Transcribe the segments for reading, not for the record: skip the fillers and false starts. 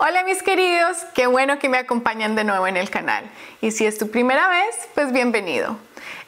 Hola mis queridos, qué bueno que me acompañan de nuevo en el canal. Y si es tu primera vez, pues bienvenido.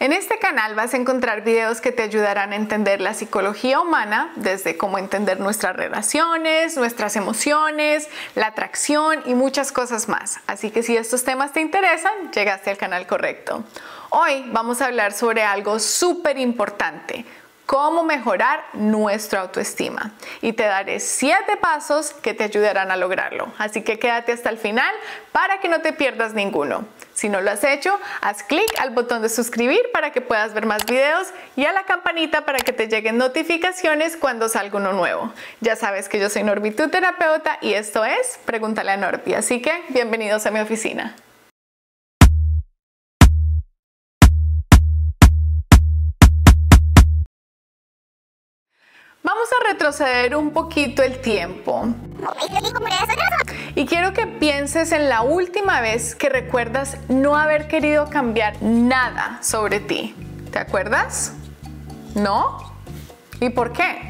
En este canal vas a encontrar videos que te ayudarán a entender la psicología humana, desde cómo entender nuestras relaciones, nuestras emociones, la atracción y muchas cosas más. Así que si estos temas te interesan, llegaste al canal correcto. Hoy vamos a hablar sobre algo súper importante: cómo mejorar nuestra autoestima, y te daré 7 pasos que te ayudarán a lograrlo. Así que quédate hasta el final para que no te pierdas ninguno. Si no lo has hecho, haz clic al botón de suscribir para que puedas ver más videos y a la campanita para que te lleguen notificaciones cuando salga uno nuevo. Ya sabes que yo soy Norby, tu terapeuta, y esto es Pregúntale a Norby, así que bienvenidos a mi oficina. Vamos a retroceder un poquito el tiempo. Y quiero que pienses en la última vez que recuerdas no haber querido cambiar nada sobre ti. ¿Te acuerdas? ¿No? ¿Y por qué?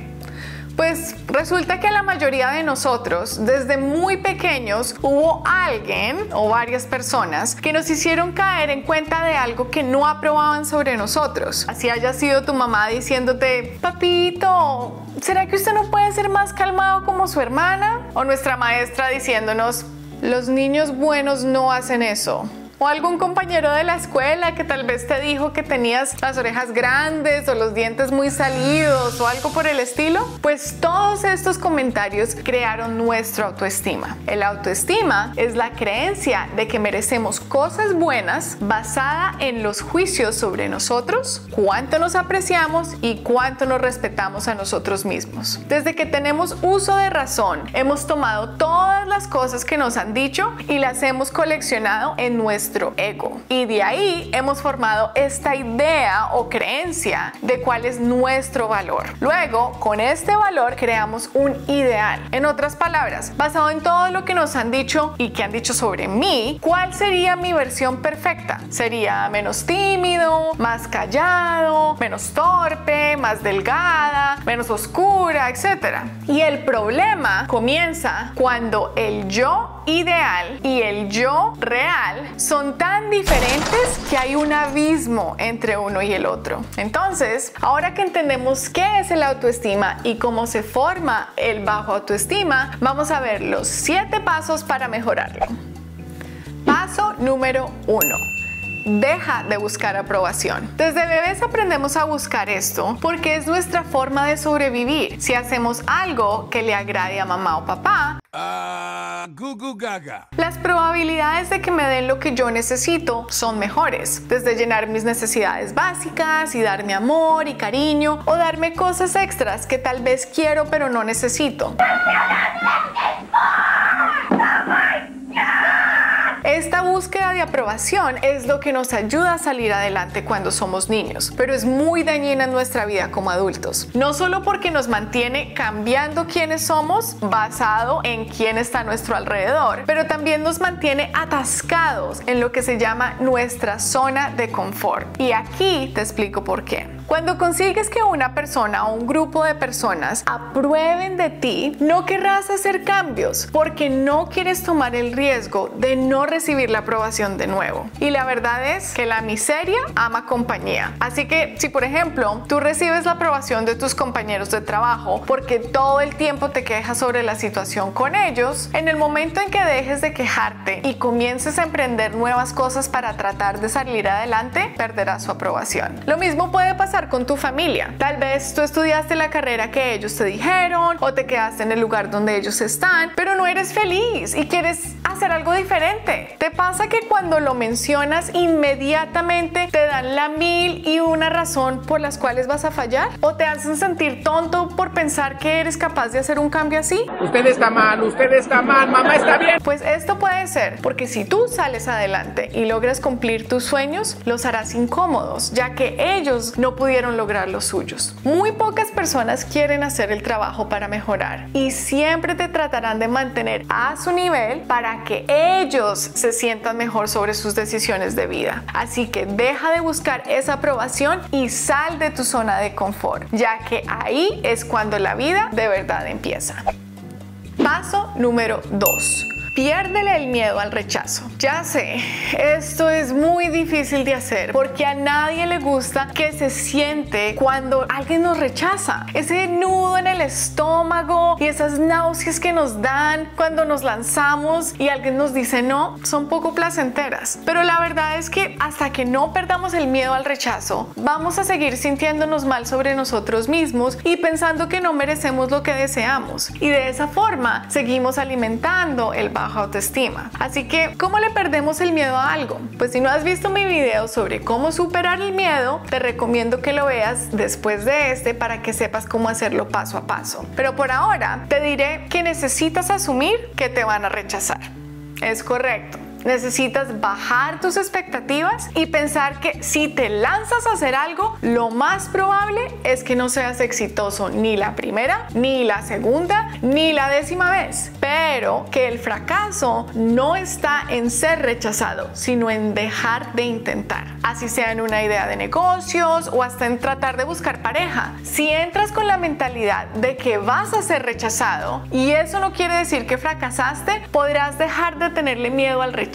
Pues resulta que la mayoría de nosotros, desde muy pequeños, hubo alguien o varias personas que nos hicieron caer en cuenta de algo que no aprobaban sobre nosotros. Así haya sido tu mamá diciéndote: papito, ¿será que usted no puede ser más calmado como su hermana? O nuestra maestra diciéndonos: los niños buenos no hacen eso. O algún compañero de la escuela que tal vez te dijo que tenías las orejas grandes o los dientes muy salidos o algo por el estilo. Pues todos estos comentarios crearon nuestra autoestima. El autoestima es la creencia de que merecemos cosas buenas basada en los juicios sobre nosotros, cuánto nos apreciamos y cuánto nos respetamos a nosotros mismos. Desde que tenemos uso de razón, hemos tomado todas las cosas que nos han dicho y las hemos coleccionado en nuestro ego, y de ahí hemos formado esta idea o creencia de cuál es nuestro valor. Luego, con este valor creamos un ideal. En otras palabras, basado en todo lo que nos han dicho y que han dicho sobre mí, ¿cuál sería mi versión perfecta? Sería menos tímido, más callado, menos torpe, más delgada, menos oscura, etc. Y el problema comienza cuando el yo ideal y el yo real son tan diferentes que hay un abismo entre uno y el otro. Entonces, ahora que entendemos qué es el autoestima y cómo se forma el bajo autoestima, vamos a ver los 7 pasos para mejorarlo. Paso número 1. Deja de buscar aprobación. Desde bebés aprendemos a buscar esto porque es nuestra forma de sobrevivir. Si hacemos algo que le agrade a mamá o papá, las probabilidades de que me den lo que yo necesito son mejores. Desde llenar mis necesidades básicas y darme amor y cariño, o darme cosas extras que tal vez quiero pero no necesito. Esta búsqueda de aprobación es lo que nos ayuda a salir adelante cuando somos niños, pero es muy dañina en nuestra vida como adultos. No solo porque nos mantiene cambiando quiénes somos basado en quién está a nuestro alrededor, pero también nos mantiene atascados en lo que se llama nuestra zona de confort. Y aquí te explico por qué. Cuando consigues que una persona o un grupo de personas aprueben de ti, no querrás hacer cambios porque no quieres tomar el riesgo de no recibir la aprobación de nuevo. Y la verdad es que la miseria ama compañía. Así que si, por ejemplo, tú recibes la aprobación de tus compañeros de trabajo porque todo el tiempo te quejas sobre la situación con ellos, en el momento en que dejes de quejarte y comiences a emprender nuevas cosas para tratar de salir adelante, perderás su aprobación. Lo mismo puede pasar con tu familia. Tal vez tú estudiaste la carrera que ellos te dijeron o te quedaste en el lugar donde ellos están, pero no eres feliz y quieres hacer algo diferente. ¿Te pasa que cuando lo mencionas inmediatamente te dan la 1001 razón por las cuales vas a fallar? ¿O te hacen sentir tonto por pensar que eres capaz de hacer un cambio así? Usted está mal, mamá está bien. Pues esto puede ser porque si tú sales adelante y logras cumplir tus sueños, los harás incómodos, ya que ellos no pudieron lograr los suyos. Muy pocas personas quieren hacer el trabajo para mejorar y siempre te tratarán de mantener a su nivel para que ellos se sientan mejor sobre sus decisiones de vida. Así que deja de buscar esa aprobación y sal de tu zona de confort, ya que ahí es cuando la vida de verdad empieza. Paso número 2. Piérdele el miedo al rechazo. Ya sé, esto es muy difícil de hacer porque a nadie le gusta que se siente cuando alguien nos rechaza. Ese nudo en el estómago y esas náuseas que nos dan cuando nos lanzamos y alguien nos dice no, son poco placenteras. Pero la verdad es que hasta que no perdamos el miedo al rechazo, vamos a seguir sintiéndonos mal sobre nosotros mismos y pensando que no merecemos lo que deseamos. Y de esa forma seguimos alimentando el baja autoestima. Así que, ¿cómo le perdemos el miedo a algo? Pues si no has visto mi video sobre cómo superar el miedo, te recomiendo que lo veas después de este para que sepas cómo hacerlo paso a paso. Pero por ahora te diré que necesitas asumir que te van a rechazar. Es correcto. Necesitas bajar tus expectativas y pensar que si te lanzas a hacer algo, lo más probable es que no seas exitoso ni la primera, ni la segunda, ni la 10ª vez. Pero que el fracaso no está en ser rechazado, sino en dejar de intentar. Así sea en una idea de negocios o hasta en tratar de buscar pareja. Si entras con la mentalidad de que vas a ser rechazado y eso no quiere decir que fracasaste, podrás dejar de tenerle miedo al rechazo,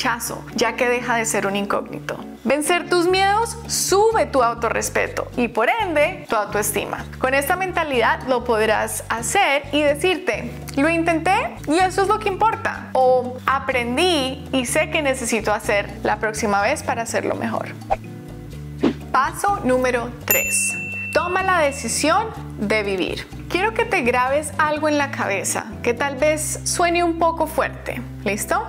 ya que deja de ser un incógnito. Vencer tus miedos sube tu autorrespeto y por ende tu autoestima. Con esta mentalidad lo podrás hacer y decirte, lo intenté y eso es lo que importa. O aprendí y sé que necesito hacer la próxima vez para hacerlo mejor. Paso número 3. Toma la decisión de vivir. Quiero que te grabes algo en la cabeza que tal vez suene un poco fuerte. ¿Listo?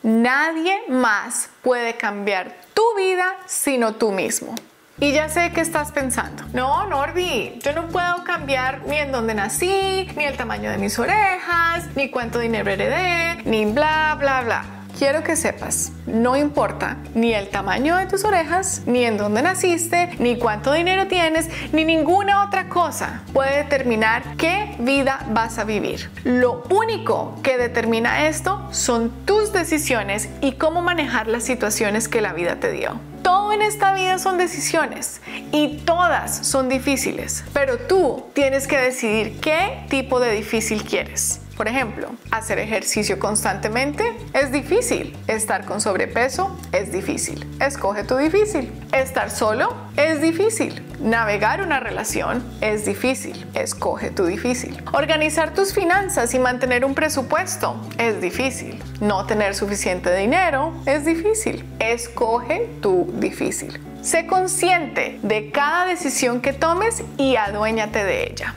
Nadie más puede cambiar tu vida sino tú mismo. Y ya sé que estás pensando, no, Norby, yo no puedo cambiar ni en dónde nací, ni el tamaño de mis orejas, ni cuánto dinero heredé, ni bla, bla, bla. Quiero que sepas, no importa ni el tamaño de tus orejas, ni en dónde naciste, ni cuánto dinero tienes, ni ninguna otra cosa puede determinar qué vida vas a vivir. Lo único que determina esto son tus decisiones y cómo manejar las situaciones que la vida te dio. Todo en esta vida son decisiones y todas son difíciles, pero tú tienes que decidir qué tipo de difícil quieres. Por ejemplo, hacer ejercicio constantemente es difícil. Estar con sobrepeso es difícil. Escoge tu difícil. Estar solo es difícil. Navegar una relación es difícil. Escoge tu difícil. Organizar tus finanzas y mantener un presupuesto es difícil. No tener suficiente dinero es difícil. Escoge tu difícil. Sé consciente de cada decisión que tomes y aduéñate de ella.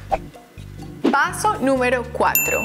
Paso número 4.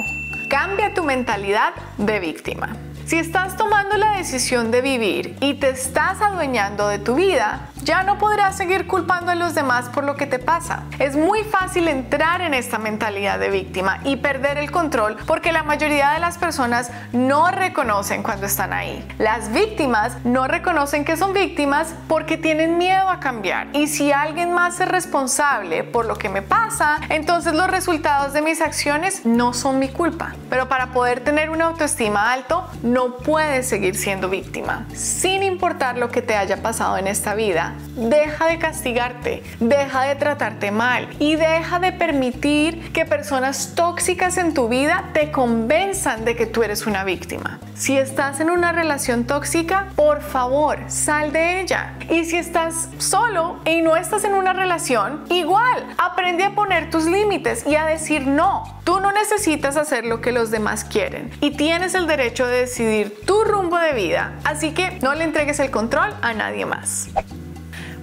Cambia tu mentalidad de víctima. Si estás tomando la decisión de vivir y te estás adueñando de tu vida, ya no podrás seguir culpando a los demás por lo que te pasa. Es muy fácil entrar en esta mentalidad de víctima y perder el control porque la mayoría de las personas no reconocen cuando están ahí. Las víctimas no reconocen que son víctimas porque tienen miedo a cambiar. Y si alguien más es responsable por lo que me pasa, entonces los resultados de mis acciones no son mi culpa. Pero para poder tener una autoestima alto, no puedes seguir siendo víctima. Sin importar lo que te haya pasado en esta vida, deja de castigarte, deja de tratarte mal y deja de permitir que personas tóxicas en tu vida te convenzan de que tú eres una víctima. Si estás en una relación tóxica, por favor, sal de ella. Y si estás solo y no estás en una relación, igual, aprende a poner tus límites y a decir no. Tú no necesitas hacer lo que los demás quieren y tienes el derecho de decidir tu rumbo de vida, así que no le entregues el control a nadie más.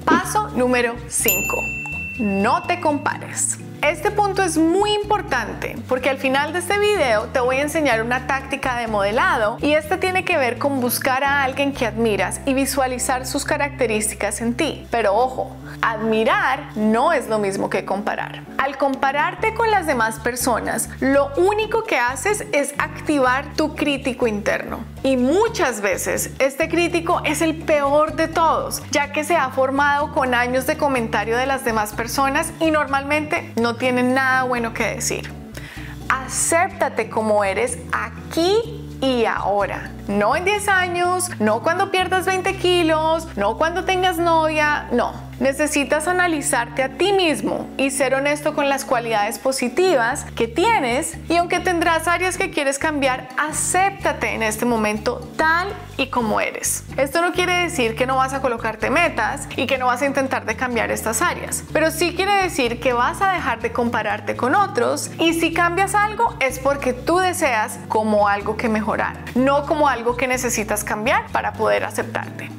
Paso número 5. No te compares. Este punto es muy importante porque al final de este video te voy a enseñar una táctica de modelado y esta tiene que ver con buscar a alguien que admiras y visualizar sus características en ti. Pero ojo, admirar no es lo mismo que comparar. Al compararte con las demás personas, lo único que haces es activar tu crítico interno. Y muchas veces este crítico es el peor de todos, ya que se ha formado con años de comentario de las demás personas y normalmente no tienen nada bueno que decir. Acéptate como eres aquí y ahora. No en 10 años, no cuando pierdas 20 kilos, no cuando tengas novia, no. Necesitas analizarte a ti mismo y ser honesto con las cualidades positivas que tienes, y aunque tendrás áreas que quieres cambiar, acéptate en este momento tal y como eres. Esto no quiere decir que no vas a colocarte metas y que no vas a intentar de cambiar estas áreas, pero sí quiere decir que vas a dejar de compararte con otros, y si cambias algo es porque tú deseas como algo que mejorar, no como algo que necesitas cambiar para poder aceptarte.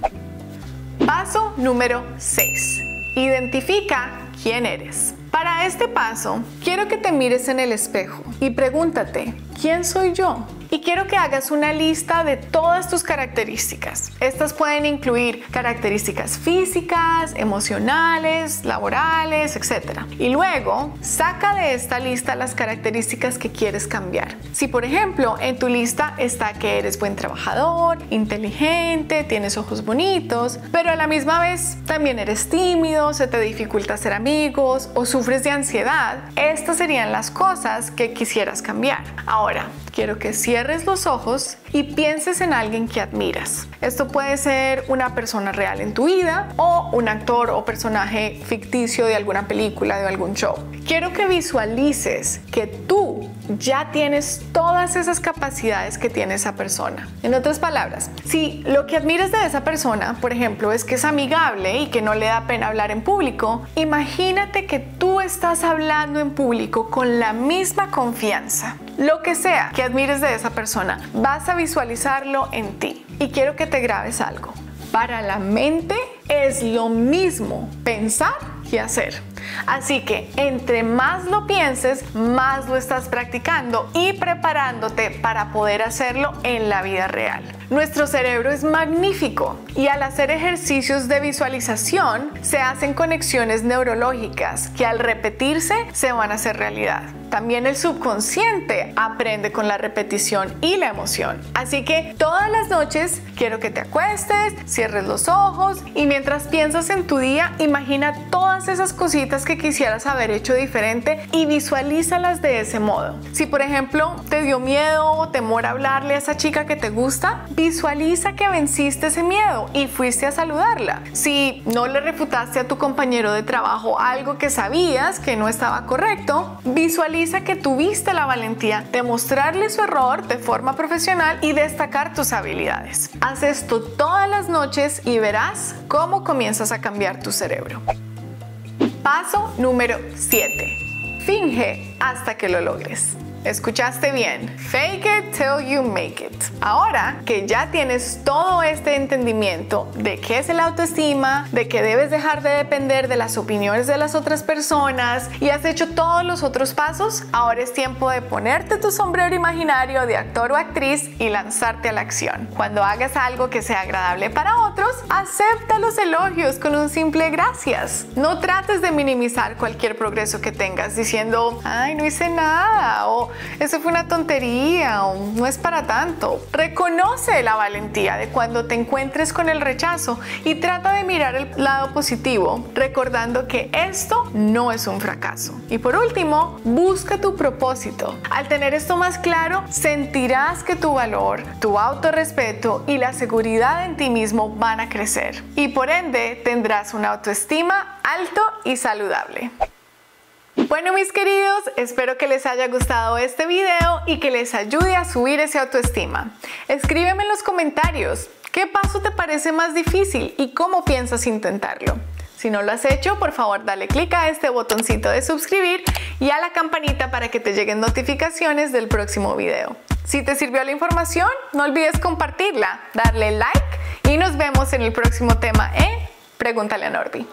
Paso número 6. Identifica quién eres. Para este paso, quiero que te mires en el espejo y pregúntate, ¿quién soy yo? Y quiero que hagas una lista de todas tus características. Estas pueden incluir características físicas, emocionales, laborales, etc. Y luego, saca de esta lista las características que quieres cambiar. Si, por ejemplo, en tu lista está que eres buen trabajador, inteligente, tienes ojos bonitos, pero a la misma vez también eres tímido, se te dificulta hacer amigos o sufres de ansiedad, estas serían las cosas que quisieras cambiar. Ahora, quiero que cierres los ojos y pienses en alguien que admiras. Esto puede ser una persona real en tu vida o un actor o personaje ficticio de alguna película, de algún show. Quiero que visualices que tú ya tienes todas esas capacidades que tiene esa persona. En otras palabras, si lo que admiras de esa persona, por ejemplo, es que es amigable y que no le da pena hablar en público, imagínate que tú estás hablando en público con la misma confianza. Lo que sea que admires de esa persona, vas a visualizarlo en ti. Y quiero que te grabes algo. Para la mente es lo mismo pensar que hacer. Así que entre más lo pienses, más lo estás practicando y preparándote para poder hacerlo en la vida real. Nuestro cerebro es magnífico y al hacer ejercicios de visualización se hacen conexiones neurológicas que al repetirse se van a hacer realidad. También el subconsciente aprende con la repetición y la emoción. Así que todas las noches quiero que te acuestes, cierres los ojos y mientras piensas en tu día, imagina todas esas cositas que quisieras haber hecho diferente y visualízalas de ese modo. Si por ejemplo te dio miedo o temor a hablarle a esa chica que te gusta, visualiza que venciste ese miedo y fuiste a saludarla. Si no le refutaste a tu compañero de trabajo algo que sabías que no estaba correcto, visualiza que tuviste la valentía de mostrarle su error de forma profesional y destacar tus habilidades. Haz esto todas las noches y verás cómo comienzas a cambiar tu cerebro. Paso número 7. Finge hasta que lo logres. ¿Escuchaste bien? Fake it till you make it. Ahora que ya tienes todo este entendimiento de qué es el autoestima, de que debes dejar de depender de las opiniones de las otras personas y has hecho todos los otros pasos, ahora es tiempo de ponerte tu sombrero imaginario de actor o actriz y lanzarte a la acción. Cuando hagas algo que sea agradable para otros, acepta los elogios con un simple gracias. No trates de minimizar cualquier progreso que tengas diciendo, ay, no hice nada, o eso fue una tontería, o no es para tanto. Reconoce la valentía de cuando te encuentres con el rechazo y trata de mirar el lado positivo, recordando que esto no es un fracaso. Y por último, busca tu propósito. Al tener esto más claro, sentirás que tu valor, tu autorrespeto y la seguridad en ti mismo van a crecer. Y por ende, tendrás una autoestima alto y saludable. Bueno, mis queridos, espero que les haya gustado este video y que les ayude a subir esa autoestima. Escríbeme en los comentarios qué paso te parece más difícil y cómo piensas intentarlo. Si no lo has hecho, por favor dale clic a este botoncito de suscribir y a la campanita para que te lleguen notificaciones del próximo video. Si te sirvió la información, no olvides compartirla, darle like y nos vemos en el próximo tema en Pregúntale a Norby.